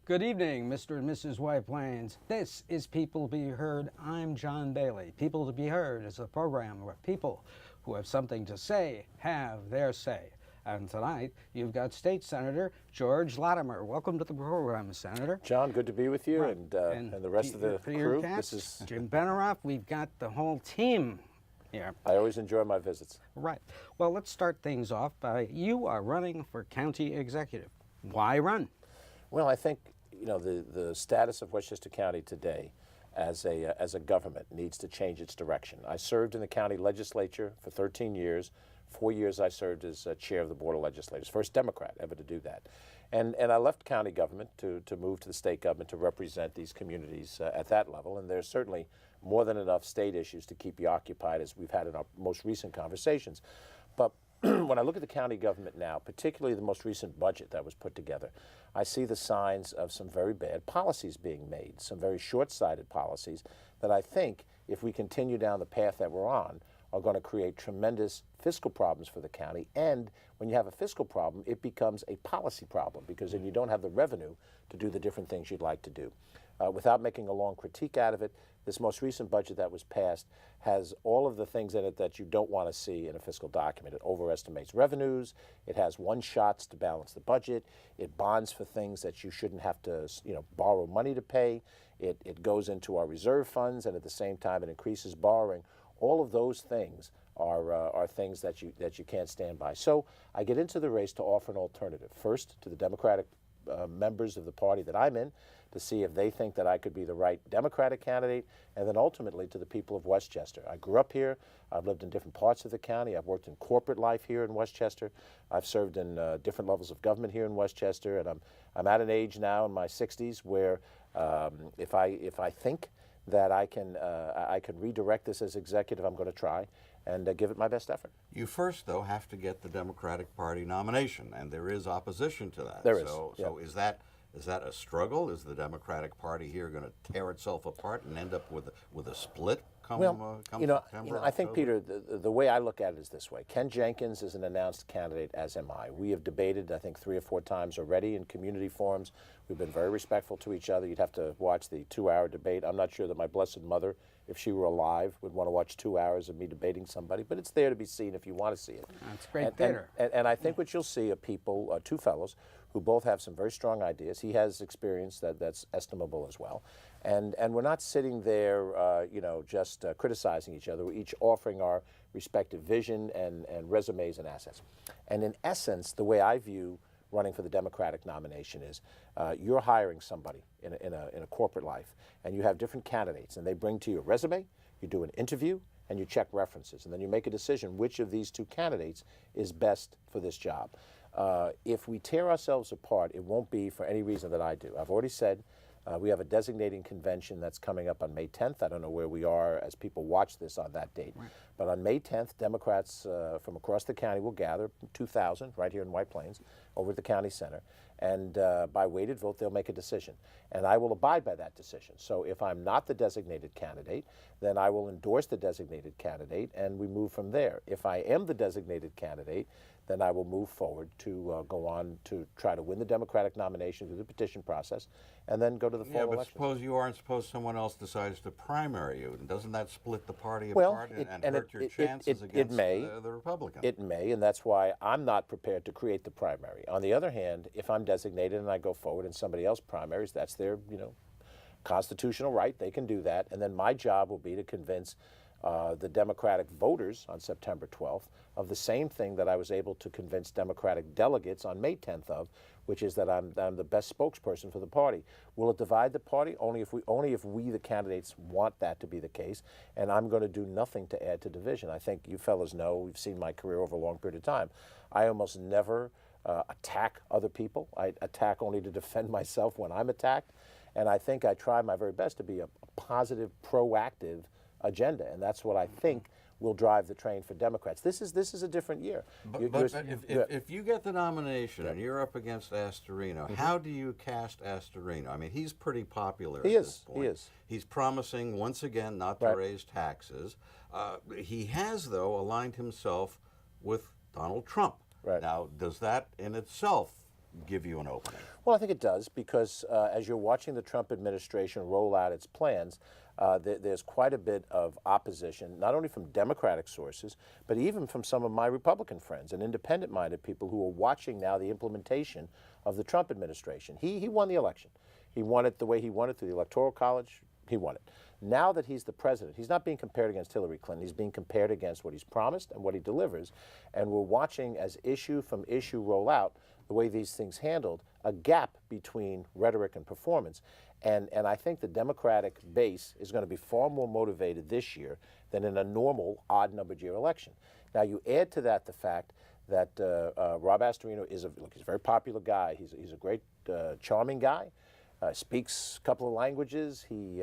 Good evening, Mr. and Mrs. White Plains. This is People to Be Heard. I'm John Bailey. People to Be Heard is a program where people who have something to say have their say. And tonight, you've got State Senator George Latimer. Welcome to the program, Senator. John, good to be with you, Right. and the rest of the Peter crew. Katz, Jim Benerofe. We've got the whole team here. I always enjoy my visits. Right. Well, let's start things off by you are running for county executive. Why run? Well, I think the status of Westchester County today as a government needs to change its direction. I served in the county legislature for 13 years. 4 years I served as chair of the Board of Legislators, first Democrat ever to do that. And I left county government to move to the state government to represent these communities at that level. And there's certainly more than enough state issues to keep you occupied, as we've had in our most recent conversations. But when I look at the county government now, particularly the most recent budget that was put together, I see the signs of some very bad policies being made, some very short-sighted policies that I think, if we continue down the path that we're on, are going to create tremendous fiscal problems for the county. And when you have a fiscal problem, it becomes a policy problem, because then you don't have the revenue to do the different things you'd like to do. Without making a long critique out of it, this most recent budget that was passed has all of the things in it that you don't want to see in a fiscal document. It overestimates revenues. It has one-shots to balance the budget. It bonds for things that you shouldn't have to, borrow money to pay. It goes into our reserve funds, and at the same time, it increases borrowing. All of those things are things that you can't stand by. So I get into the race to offer an alternative. First, to the Democratic members of the party that I'm in, to see if they think that I could be the right Democratic candidate, and then ultimately to the people of Westchester. I grew up here. I've lived in different parts of the county. I've worked in corporate life here in Westchester. I've served in different levels of government here in Westchester, and I'm at an age now in my 60s where if I think that I can redirect this as executive, I'm going to try and give it my best effort. You first, though, have to get the Democratic Party nomination, and there is opposition to that. There is. So is that a struggle? Is the Democratic Party here going to tear itself apart and end up with a split come September? I think, Peter, the way I look at it is this way. Ken Jenkins is an announced candidate, as am I. We have debated, I think, 3 or 4 times already in community forums. We've been very respectful to each other. You'd have to watch the 2-hour debate. I'm not sure that my blessed mother, if she were alive, would want to watch 2 hours of me debating somebody, but it's there to be seen if you want to see it. That's great theater. And I think what you'll see are people, 2 fellows, who both have some very strong ideas. He has experience that's estimable as well. And we're not sitting there, just criticizing each other. We're each offering our respective vision and resumes and assets. And in essence, the way I view running for the Democratic nomination is you're hiring somebody in a corporate life, and you have different candidates, and they bring to you a resume, you do an interview, and you check references, and then you make a decision which of these 2 candidates is best for this job. If we tear ourselves apart, it won't be for any reason that I do. I've already said we have a designating convention that's coming up on May 10th. I don't know where we are as people watch this on that date. Right. But on May 10th, Democrats from across the county will gather, 2,000 right here in White Plains, over at the county center. And by weighted vote, they'll make a decision. And I will abide by that decision. So if I'm not the designated candidate, then I will endorse the designated candidate, and we move from there. If I am the designated candidate, then I will move forward to go on to try to win the Democratic nomination through the petition process, and then go to the fall election. Yeah, but suppose you are, and suppose someone else decides to primary you. Doesn't that split the party apart and hurt your chances against the Republican? It may, and that's why I'm not prepared to create the primary. On the other hand, if I'm designated and I go forward and somebody else primaries, that's their constitutional right. They can do that, and then my job will be to convince the Democratic voters on September 12th of the same thing that I was able to convince Democratic delegates on May 10th of, which is that I'm the best spokesperson for the party. Will it divide the party? Only if we, the candidates, want that to be the case, and I'm going to do nothing to add to division. I think you fellas know, you've seen my career over a long period of time. I almost never attack other people. I attack only to defend myself when I'm attacked, and I think I try my very best to be a positive, proactive agenda, and that's what I think will drive the train for Democrats. This is a different year. But if you get the nomination and you're up against Astorino, how do you cast Astorino? I mean, he's pretty popular at this point. He is. He's promising once again not to raise taxes. He has, though, aligned himself with Donald Trump. Right. Now, does that in itself give you an opening? Well, I think it does because as you're watching the Trump administration roll out its plans, there's quite a bit of opposition, not only from Democratic sources, but even from some of my Republican friends and independent-minded people who are watching now the implementation of the Trump administration. He won the election. He won it the way he won it through the Electoral College. He won it. Now that he's the president, he's not being compared against Hillary Clinton. He's being compared against what he's promised and what he delivers. And we're watching as issue from issue roll out, the way these things handled, a gap between rhetoric and performance. And I think the Democratic base is going to be far more motivated this year than in a normal odd-numbered year election. Now, you add to that the fact that Rob Astorino is he's a very popular guy. He's a great, charming guy. Speaks a couple of languages. He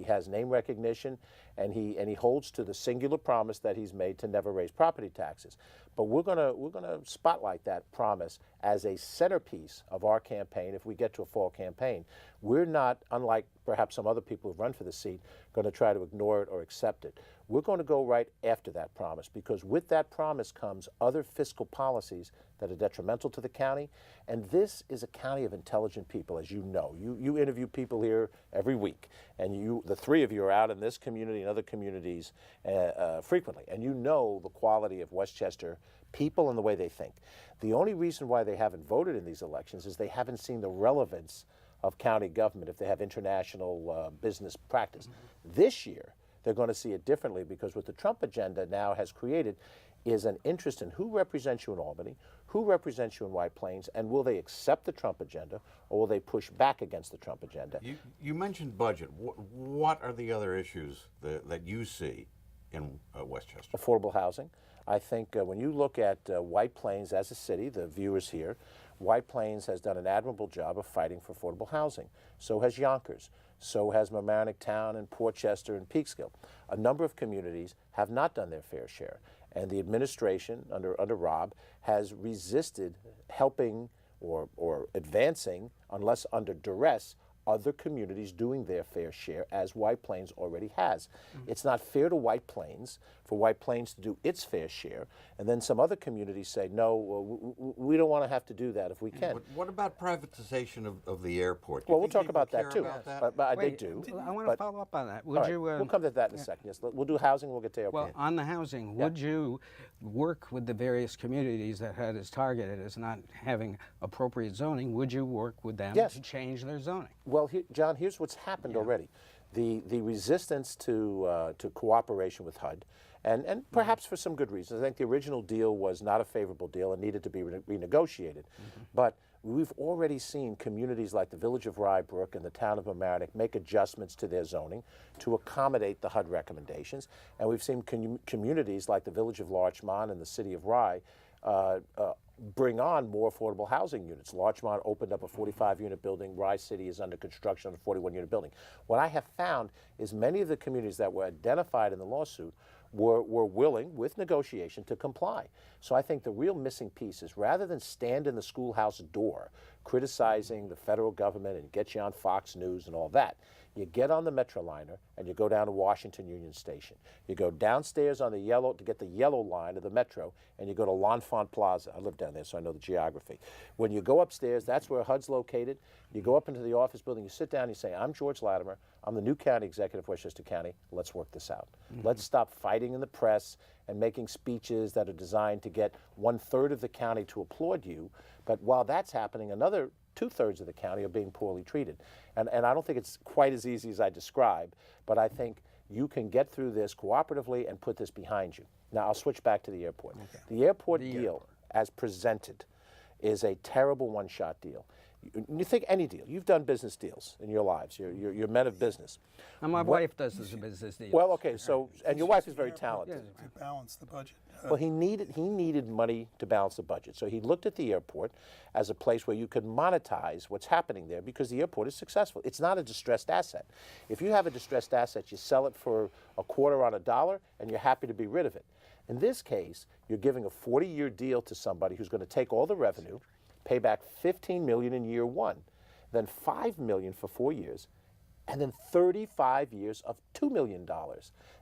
has name recognition, and he holds to the singular promise that he's made to never raise property taxes. But we're gonna spotlight that promise as a centerpiece of our campaign if we get to a fall campaign. We're not, unlike perhaps some other people who've run for the seat, going to try to ignore it or accept it. We're going to go right after that promise, because with that promise comes other fiscal policies that are detrimental to the county. And this is a county of intelligent people, as you know. You interview people here every week, and the three of you are out in this community and other communities frequently, and you know the quality of Westchester people and the way they think. The only reason why they haven't voted in these elections is they haven't seen the relevance of county government if they have international business practice. This year, they're going to see it differently, because what the Trump agenda now has created is an interest in who represents you in Albany, who represents you in White Plains, and will they accept the Trump agenda, or will they push back against the Trump agenda? You mentioned budget. What are the other issues that you see in Westchester? Affordable housing. I think when you look at White Plains as a city, the viewers here, White Plains has done an admirable job of fighting for affordable housing. So has Yonkers. So has Mamaroneck Town and Portchester and Peekskill. A number of communities have not done their fair share. And the administration under Rob has resisted helping or advancing, unless under duress, other communities doing their fair share, as White Plains already has. It's not fair to White Plains for White Plains to do its fair share, and then some other communities say, no, we don't want to have to do that if we can. But what about privatization of the airport? Well, we'll talk about that too. But they do. I want to follow up on that. Would you? We'll come to that in a second. Yes, we'll do housing. We'll get to airport. Well, on the housing, would you work with the various communities that had as targeted as not having appropriate zoning? Would you work with them to change their zoning? Well, John, here's what's happened already. The resistance to cooperation with HUD, and perhaps for some good reasons. I think the original deal was not a favorable deal and needed to be renegotiated. But we've already seen communities like the village of Rybrook and the town of Mamaroneck make adjustments to their zoning to accommodate the HUD recommendations. And we've seen communities like the village of Larchmont and the city of Rye bring on more affordable housing units. Larchmont opened up a 45-unit building. Rye City is under construction on a 41-unit building. What I have found is many of the communities that were identified in the lawsuit were willing, with negotiation, to comply. So I think the real missing piece is, rather than stand in the schoolhouse door criticizing the federal government and get you on Fox News and all that, you get on the Metroliner and you go down to Washington Union Station. You go downstairs on the yellow to get the yellow line of the Metro, and you go to L'Enfant Plaza. I live down there, so I know the geography. When you go upstairs, that's where HUD's located. You go up into the office building, you sit down, you say, I'm George Latimer. I'm the new county executive of Westchester County. Let's work this out. Let's stop fighting in the press and making speeches that are designed to get 1/3 of the county to applaud you. But while that's happening, another 2/3 of the county are being poorly treated. And I don't think it's quite as easy as I describe, but I think you can get through this cooperatively and put this behind you. Now, I'll switch back to the airport. Okay. The airport deal, as presented, is a terrible one-shot deal. You think any deal. You've done business deals in your lives. You're men of business. And my wife does this business deal. Well, okay, so, and your wife is very talented. To balance the budget. Well, he needed money to balance the budget. So he looked at the airport as a place where you could monetize what's happening there, because the airport is successful. It's not a distressed asset. If you have a distressed asset, you sell it for a quarter on a dollar and you're happy to be rid of it. In this case, you're giving a 40-year deal to somebody who's going to take all the revenue, pay back $15 million in year one, then $5 million for 4 years, and then 35 years of $2 million.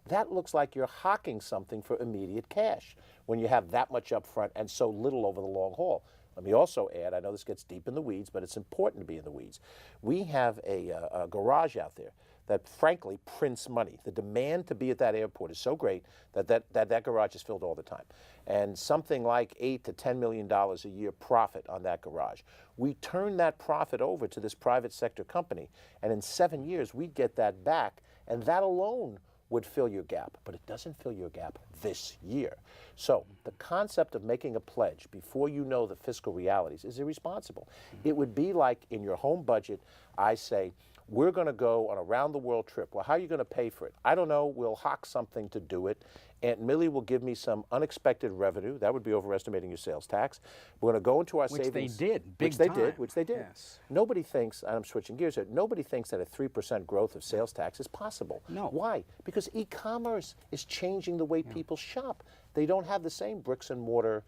That looks like you're hawking something for immediate cash when you have that much up front and so little over the long haul. Let me also add, I know this gets deep in the weeds, but it's important to be in the weeds. We have a garage out there that frankly prints money. The demand to be at that airport is so great that garage is filled all the time. And something like $8 to $10 million a year profit on that garage. We turn that profit over to this private sector company, and in 7 years we get that back, and that alone would fill your gap, but it doesn't fill your gap this year. So the concept of making a pledge before you know the fiscal realities is irresponsible. It would be like in your home budget, I say, we're going to go on a round-the-world trip. Well, how are you going to pay for it? I don't know. We'll hock something to do it. Aunt Millie will give me some unexpected revenue. That would be overestimating your sales tax. We're going to go into our savings. Which they did, big Which they time. did, which they did. Yes. Nobody thinks, and I'm switching gears here, nobody thinks that a 3% growth of sales tax is possible. No. Why? Because e-commerce is changing the way people shop. They don't have the same bricks and mortar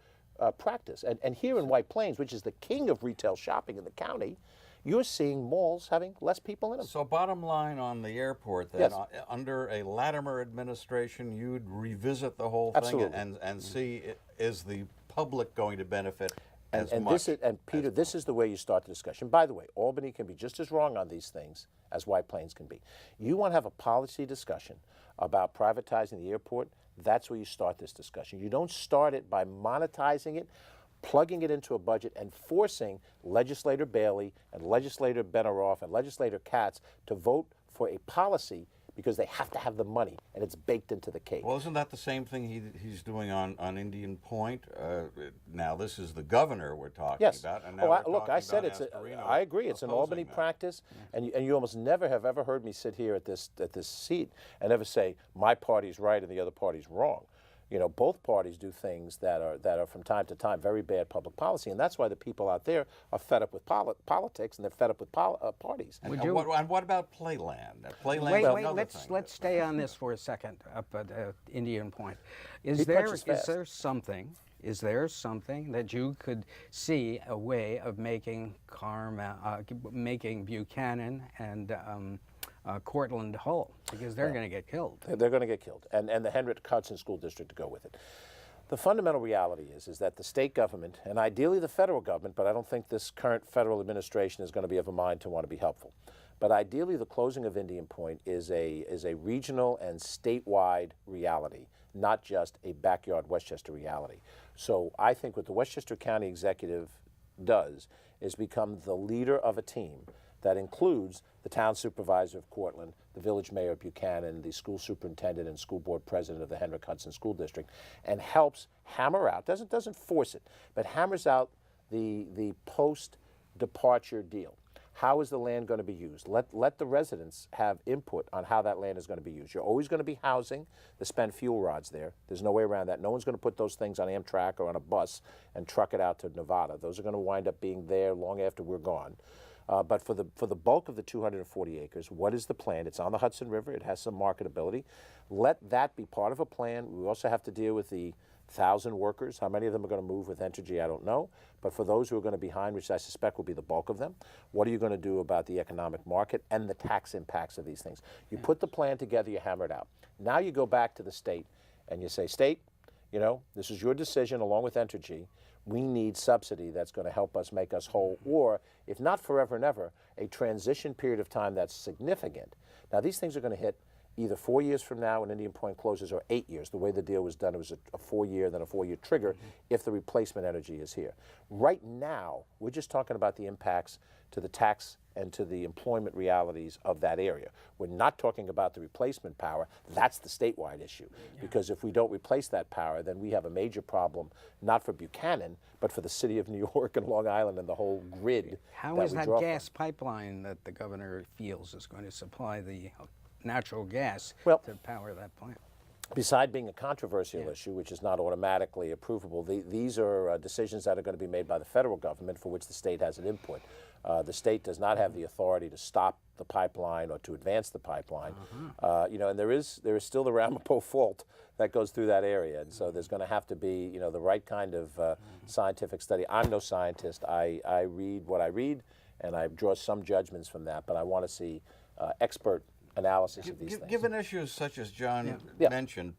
practice. And here in White Plains, which is the king of retail shopping in the county, you're seeing malls having less people in them. So bottom line on the airport then, Yes. Under a Latimer administration, you'd revisit the whole Absolutely. thing and see, is the public going to benefit as And much? Peter, this is the way you start the discussion. By the way, Albany can be just as wrong on these things as White Plains can be. You want to have a policy discussion about privatizing the airport, that's where you start this discussion. You don't start it by monetizing it, plugging it into a budget, and forcing Legislator Bailey and Legislator Benerofe and Legislator Katz to vote for a policy because they have to have the money, and it's baked into the cake. Well, isn't that the same thing he's doing on Indian Point? Now, this is the governor we're talking Yes. about. And now we're Look, talking I said about it's. Astorino I agree. It's an Albany opposing that. practice, and you almost never have ever heard me sit here at this seat and ever say my party's right and the other party's wrong. You know, both parties do things that are from time to time very bad public policy, and that's why the people out there are fed up with politics and they're fed up with parties. And what about Playland? Playland Wait, is wait, another thing. let's stay on this for a second up at Indian Point. He Is there punches fast. is there something that you could see a way of making making Buchanan and Cortland whole, because they're going to get killed. They're going to get killed, and the Henrik Hudson School District to go with it. The fundamental reality is that the state government, and ideally the federal government, but I don't think this current federal administration is going to be of a mind to want to be helpful. But ideally, the closing of Indian Point is a regional and statewide reality, not just a backyard Westchester reality. So I think what the Westchester County Executive does is become the leader of a team that includes the town supervisor of Cortland, the village mayor of Buchanan, the school superintendent and school board president of the Henrik Hudson School District, and helps hammer out, doesn't force it, but hammers out the post-departure deal. How is the land going to be used? Let the residents have input on how that land is going to be used. You're always going to be housing the spent fuel rods there. There's no way around that. No one's going to put those things on Amtrak or on a bus and truck it out to Nevada. Those are going to wind up being there long after we're gone. But for the bulk of the 240 acres, what is the plan? It's on the Hudson River. It has some marketability. Let that be part of a plan. We also have to deal with the 1,000 workers. How many of them are going to move with Entergy, I don't know. But for those who are going to be behind, which I suspect will be the bulk of them, what are you going to do about the economic market and the tax impacts of these things? You put the plan together, you hammer it out. Now you go back to the state and you say, state, you know, this is your decision along with Entergy. We need subsidy that's going to help us make us whole, or if not forever and ever, a transition period of time that's significant. Now, these things are going to hit either 4 years from now when Indian Point closes, or 8 years. The way the deal was done, it was a 4-year, then a 4-year trigger if the replacement energy is here. Right now, we're just talking about the impacts to the tax and to the employment realities of that area. We're not talking about the replacement power. That's the statewide issue. Because if we don't replace that power, then we have a major problem, not for Buchanan, but for the city of New York and Long Island and the whole grid. How is that gas pipeline that the governor feels is going to supply the natural gas to power that plant? Beside being a controversial issue, which is not automatically approvable, these are decisions that are going to be made by the federal government for which the state has an input. The state does not have the authority to stop the pipeline or to advance the pipeline. You know, and there is still the Ramapo Fault that goes through that area, and so there's going to have to be, you know, the right kind of scientific study. I'm no scientist. I read what I read, and I draw some judgments from that, but I want to see expert analysis of these things. Given issues such as John mentioned,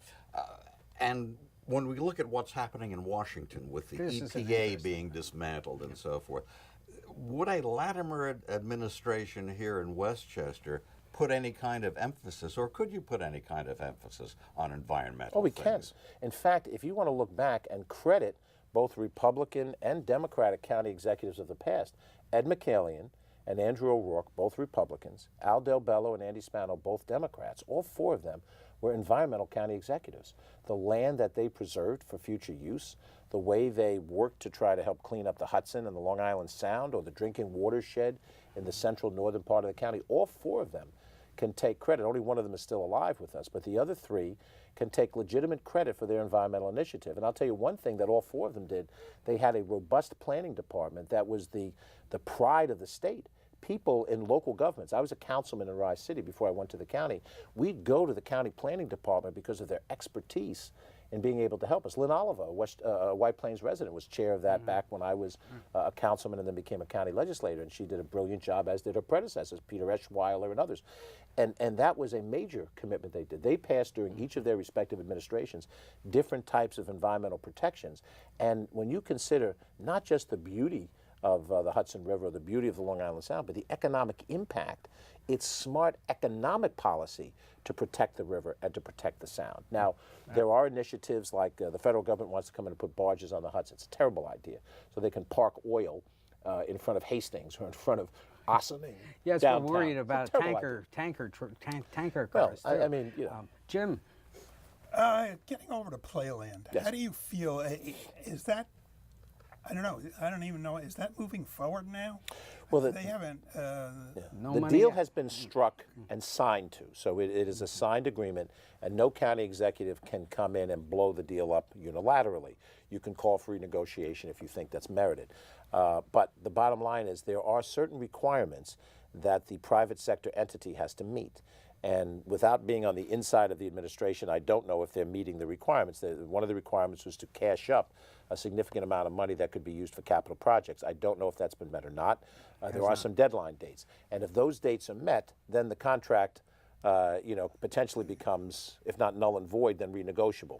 and when we look at what's happening in Washington with the This is an EPA interesting- being dismantled and so forth, would a Latimer administration here in Westchester put any kind of emphasis, or could you put any kind of emphasis on environmental Oh, we things? can. In fact, if you want to look back and credit both Republican and Democratic county executives of the past, Ed McCallion and Andrew O'Rourke, both Republicans, Al Del Bello and Andy Spano, both Democrats, all four of them were environmental county executives. The land that they preserved for future use, the way they worked to try to help clean up the Hudson and the Long Island Sound or the drinking watershed in the central northern part of the county, all four of them can take credit. Only one of them is still alive with us, but the other three can take legitimate credit for their environmental initiative. And I'll tell you one thing that all four of them did. They had a robust planning department that was the pride of the state. People in local governments, I was a councilman in Rye City before I went to the county, we'd go to the county planning department because of their expertise in being able to help us. Lynn Oliver, a White Plains resident, was chair of that back when I was a councilman and then became a county legislator, and she did a brilliant job, as did her predecessors, Peter Eschweiler and others. And that was a major commitment they did. They passed during each of their respective administrations different types of environmental protections. And when you consider not just the beauty of the Hudson River, or the beauty of the Long Island Sound, but the economic impact, it's smart economic policy to protect the river and to protect the Sound. Now, there are initiatives like the federal government wants to come in and put barges on the Hudson. It's a terrible idea. So they can park oil in front of Hastings or in front of Ossining. Yes, downtown. we're worried It's a about terrible tanker Well, cars. I too. mean, you know. Jim, Getting over to Playland, Yes. how do you feel? Is that, I don't know, I don't even know, is that moving forward now? Well, They haven't, no the money deal yet. has been struck and signed to, so it is a signed agreement, and no county executive can come in and blow the deal up unilaterally. You can call for renegotiation if you think that's merited. But the bottom line is there are certain requirements that the private sector entity has to meet. And without being on the inside of the administration, I don't know if they're meeting the requirements. One of the requirements was to cash up a significant amount of money that could be used for capital projects. I don't know if that's been met or not. There are some deadline dates. And if those dates are met, then the contract potentially becomes, if not null and void, then renegotiable.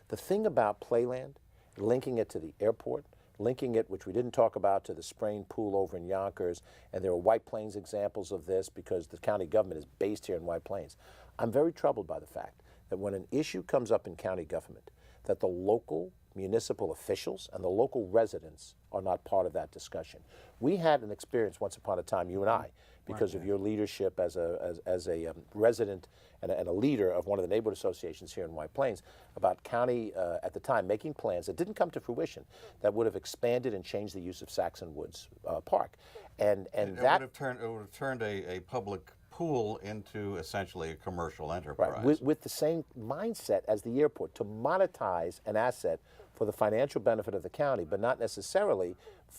The thing about Playland, linking it to the airport, linking it, which we didn't talk about, to the spraying pool over in Yonkers, and there are White Plains examples of this because the county government is based here in White Plains. I'm very troubled by the fact that when an issue comes up in county government, that the local municipal officials and the local residents are not part of that discussion. We had an experience once upon a time, you and I, because of your leadership as a resident and a leader of one of the neighborhood associations here in White Plains, about county, at the time, making plans that didn't come to fruition that would have expanded and changed the use of Saxon Woods Park. And It that would have turned a public pool into essentially a commercial enterprise. right, with the same mindset as the airport, to monetize an asset for the financial benefit of the county, but not necessarily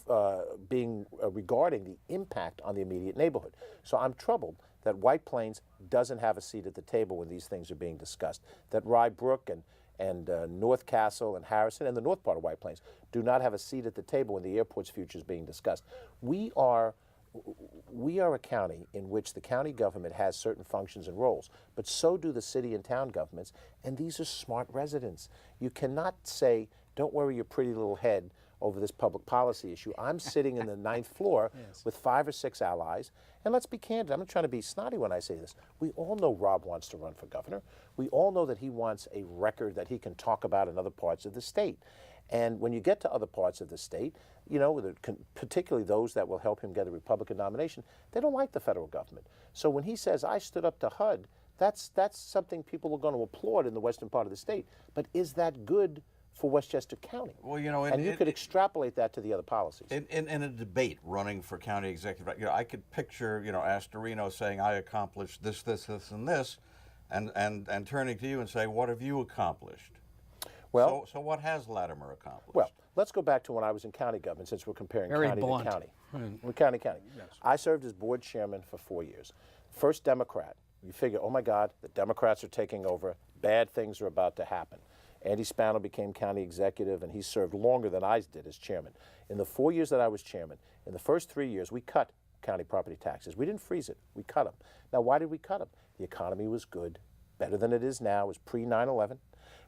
regarding the impact on the immediate neighborhood. So I'm troubled that White Plains doesn't have a seat at the table when these things are being discussed, that Rye Brook and North Castle and Harrison and the north part of White Plains do not have a seat at the table when the airport's future is being discussed. We are a county in which the county government has certain functions and roles, but so do the city and town governments, and these are smart residents. You cannot say, don't worry your pretty little head over this public policy issue. I'm sitting in the 9th floor with 5 or 6 allies, and let's be candid, I'm not trying to be snotty when I say this. We all know Rob wants to run for governor. We all know that he wants a record that he can talk about in other parts of the state. And when you get to other parts of the state, particularly those that will help him get a Republican nomination, they don't like the federal government. So when he says, I stood up to HUD, that's something people are going to applaud in the western part of the state. But is that good for Westchester County? Well, and you could extrapolate that to the other policies. In a debate running for county executive, I could picture, Astorino saying, I accomplished this, this, this, and this, and turning to you and say, what have you accomplished? Well, so what has Latimer accomplished? Well, let's go back to when I was in county government, since we're comparing Very county blunt. to county. We're county. Yes. I served as board chairman for 4 years. First Democrat. You figure, oh my God, the Democrats are taking over. Bad things are about to happen. Andy Spano became county executive, and he served longer than I did as chairman. In the 4 years that I was chairman, in the first 3 years, we cut county property taxes. We didn't freeze it. We cut them. Now, why did we cut them? The economy was good, better than it is now. It was pre-9/11.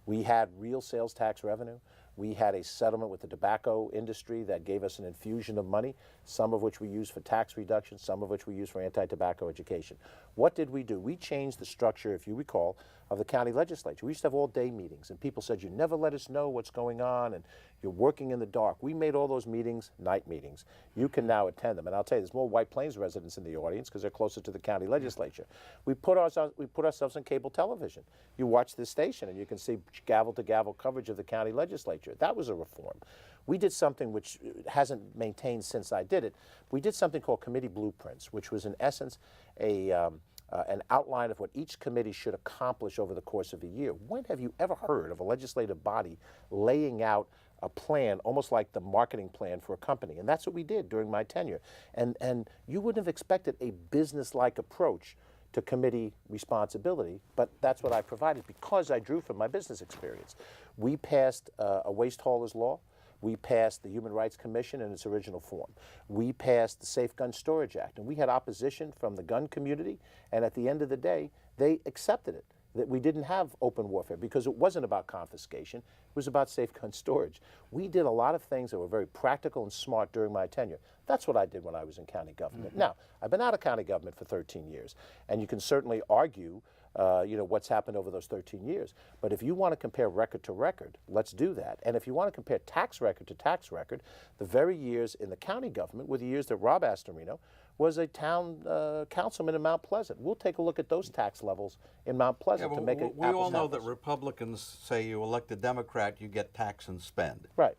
We had real sales tax revenue. We had a settlement with the tobacco industry that gave us an infusion of money, some of which we used for tax reduction, some of which we used for anti-tobacco education. What did we do? We changed the structure, if you recall, of the county legislature. We used to have all-day meetings, and people said, you never let us know what's going on, and you're working in the dark. We made all those meetings night meetings. You can now attend them. And I'll tell you, there's more White Plains residents in the audience because they're closer to the county legislature. We put ourselves on cable television. You watch this station, and you can see gavel-to-gavel coverage of the county legislature. That was a reform. We did something which hasn't maintained since I did it. We did something called committee blueprints, which was in essence an outline of what each committee should accomplish over the course of a year. When have you ever heard of a legislative body laying out a plan, almost like the marketing plan for a company? And that's what we did during my tenure. And you wouldn't have expected a business-like approach to committee responsibility, but that's what I provided because I drew from my business experience. We passed a waste haulers law. We passed the Human Rights Commission in its original form. We passed the Safe Gun Storage Act, and we had opposition from the gun community, and at the end of the day, they accepted it, that we didn't have open warfare because it wasn't about confiscation, it was about safe gun storage. We did a lot of things that were very practical and smart during my tenure. That's what I did when I was in county government. Now, I've been out of county government for 13 years, and you can certainly argue what's happened over those 13 years. But if you want to compare record to record, let's do that. And if you want to compare tax record to tax record, the very years in the county government were the years that Rob Astorino was a town councilman in Mount Pleasant. We'll take a look at those tax levels in Mount Pleasant to make it we all know apples. that Republicans say you elect a Democrat, you get tax and spend. Right.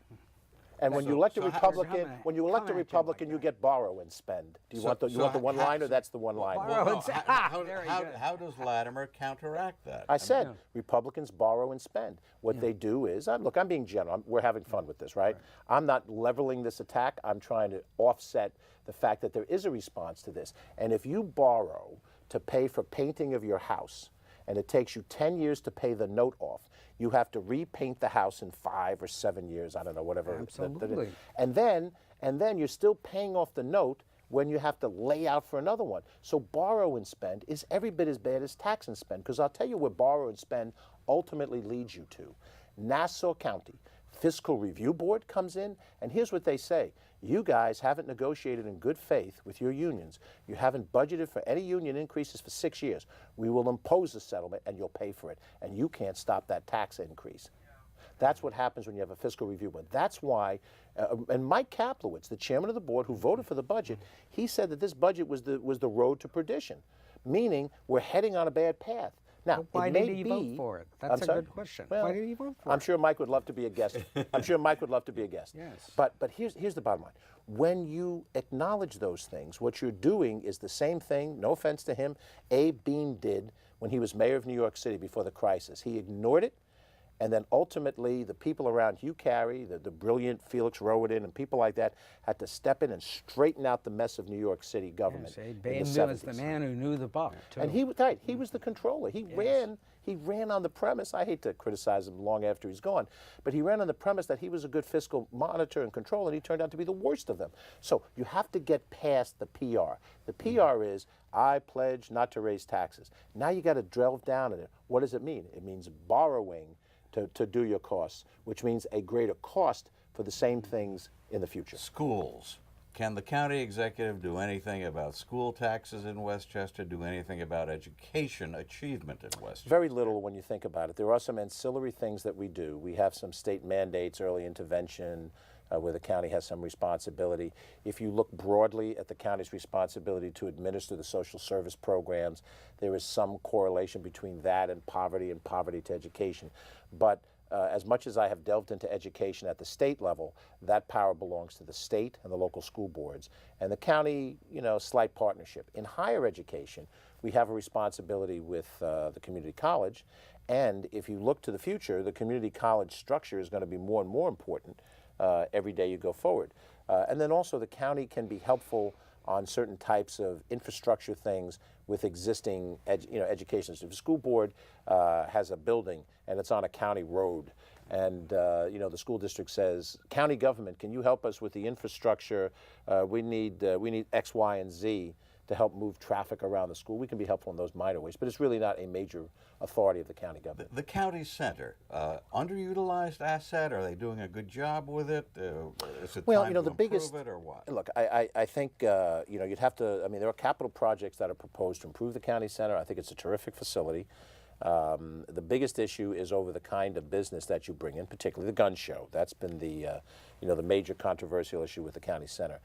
And when you elect a so how- Republican, Come when you elect a at you Republican, like you get borrow and spend. Do you want the one liner? That's the one liner. Borrow Well, and spend. Very good. how does Latimer counteract that? I said Republicans borrow and spend. What they do is, look, I'm being general. We're having fun with this, right? I'm not leveling this attack. I'm trying to offset the fact that there is a response to this. And if you borrow to pay for painting of your house, and it takes you 10 years to pay the note off, you have to repaint the house in 5 or 7 years, I don't know, whatever. Absolutely. And then you're still paying off the note when you have to lay out for another one. So borrow and spend is every bit as bad as tax and spend, because I'll tell you where borrow and spend ultimately leads you to. Nassau County Fiscal Review Board comes in, and here's what they say. You guys haven't negotiated in good faith with your unions. You haven't budgeted for any union increases for 6 years. We will impose a settlement, and you'll pay for it, and you can't stop that tax increase. That's what happens when you have a fiscal review board. That's why, and Mike Kaplowitz, the chairman of the board who voted for the budget, he said that this budget was the road to perdition, meaning we're heading on a bad path. Now, Why it did may he be, vote for it? I'm That's a sorry? good question. Well, Why did he vote for I'm it? sure Mike would love to be a guest. I'm sure Mike would love to be a guest. Yes. But here's the bottom line. When you acknowledge those things, what you're doing is the same thing, no offense to him, Abe Beame did when he was mayor of New York City before the crisis. He ignored it, and then ultimately the people around Hugh Carey, the brilliant Felix Rowan, and people like that had to step in and straighten out the mess of New York City government. Yes, in the Beame 70s. was the man who knew the buck, too. And he was the controller. He ran on the premise, I hate to criticize him long after he's gone, but he ran on the premise that he was a good fiscal monitor and controller, and he turned out to be the worst of them. So you have to get past the PR. The PR is, I pledge not to raise taxes. Now you got to delve down in it. What does it mean? It means borrowing to do your costs, which means a greater cost for the same things in the future. Schools. Can the county executive do anything about school taxes in Westchester, do anything about education achievement in Westchester? Very little when you think about it. There are some ancillary things that we do. We have some state mandates, early intervention, where the county has some responsibility. If you look broadly at the county's responsibility to administer the social service programs, there is some correlation between that and poverty to education. But as much as I have delved into education at the state level, that power belongs to the state and the local school boards. And the county, slight partnership. In higher education, we have a responsibility with the community college. And if you look to the future, the community college structure is going to be more and more important every day you go forward. And then also the county can be helpful on certain types of infrastructure things with existing education. So if a school board has a building and it's on a county road, and the school district says, county government, can you help us with the infrastructure? We need X, Y, and Z to help move traffic around the school. We can be helpful in those minor ways, but it's really not a major authority of the county government. The county center, underutilized asset? Are they doing a good job with it? Is it Well, time you know, to the biggest, improve it or what? look, I think, you know, you'd have to, I mean, there are capital projects that are proposed to improve the county center. I think it's a terrific facility. The biggest issue is over the kind of business that you bring in, particularly the gun show. That's been the, you know, the major controversial issue with the county center.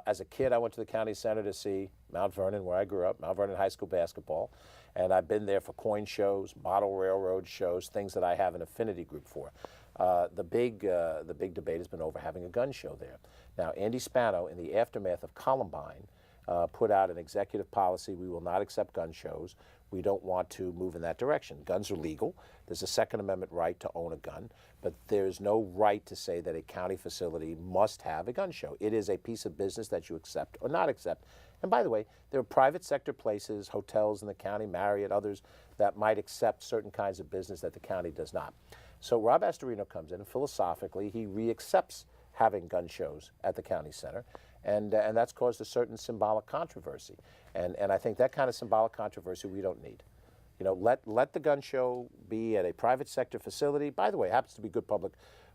As a kid, I went to the county center to see Mount Vernon, where I grew up, Mount Vernon High School basketball, and I've been there for coin shows, model railroad shows, things that I have an affinity group for. The big debate has been over having a gun show there. Now, Andy Spano, in the aftermath of Columbine, put out an executive policy: we will not accept gun shows. We don't want to move in that direction. Guns are legal. There's a Second Amendment right to own a gun, but there's no right to say that a county facility must have a gun show. It is a piece of business that you accept or not accept. And by the way, there are private sector places, hotels in the county, Marriott, others, that might accept certain kinds of business that the county does not. So Rob Astorino comes in, and philosophically, he re-accepts having gun shows at the county center, and that's caused a certain symbolic controversy. And I think that kind of symbolic controversy we don't need. You know, let the gun show be at a private sector facility. By the way, it happens to be good public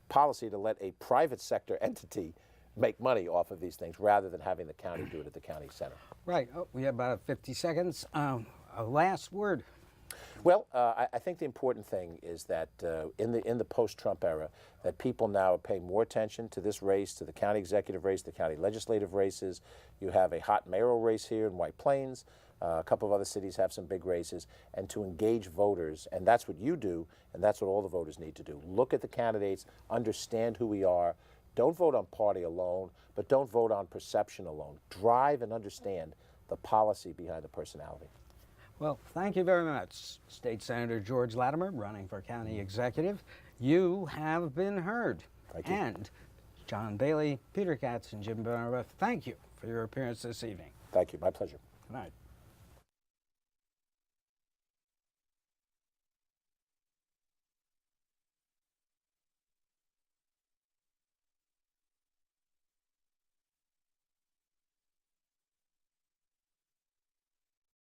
policy to let a private sector entity make money off of these things rather than having the county do it at the county center. Right. Oh, we have about 50 seconds. A last word. Well, I think the important thing is that in the post-Trump era, that people now are paying more attention to this race, to the county executive race, the county legislative races. You have a hot mayoral race here in White Plains. A couple of other cities have some big races, and to engage voters, and that's what you do, and that's what all the voters need to do. Look at the candidates, understand who we are. Don't vote on party alone, but don't vote on perception alone. Drive and understand the policy behind the personality. Well, thank you very much, State Senator George Latimer, running for county executive. You have been heard. Thank you. And John Bailey, Peter Katz, and Jim Benerofe, thank you for your appearance this evening. Thank you. My pleasure. Good night.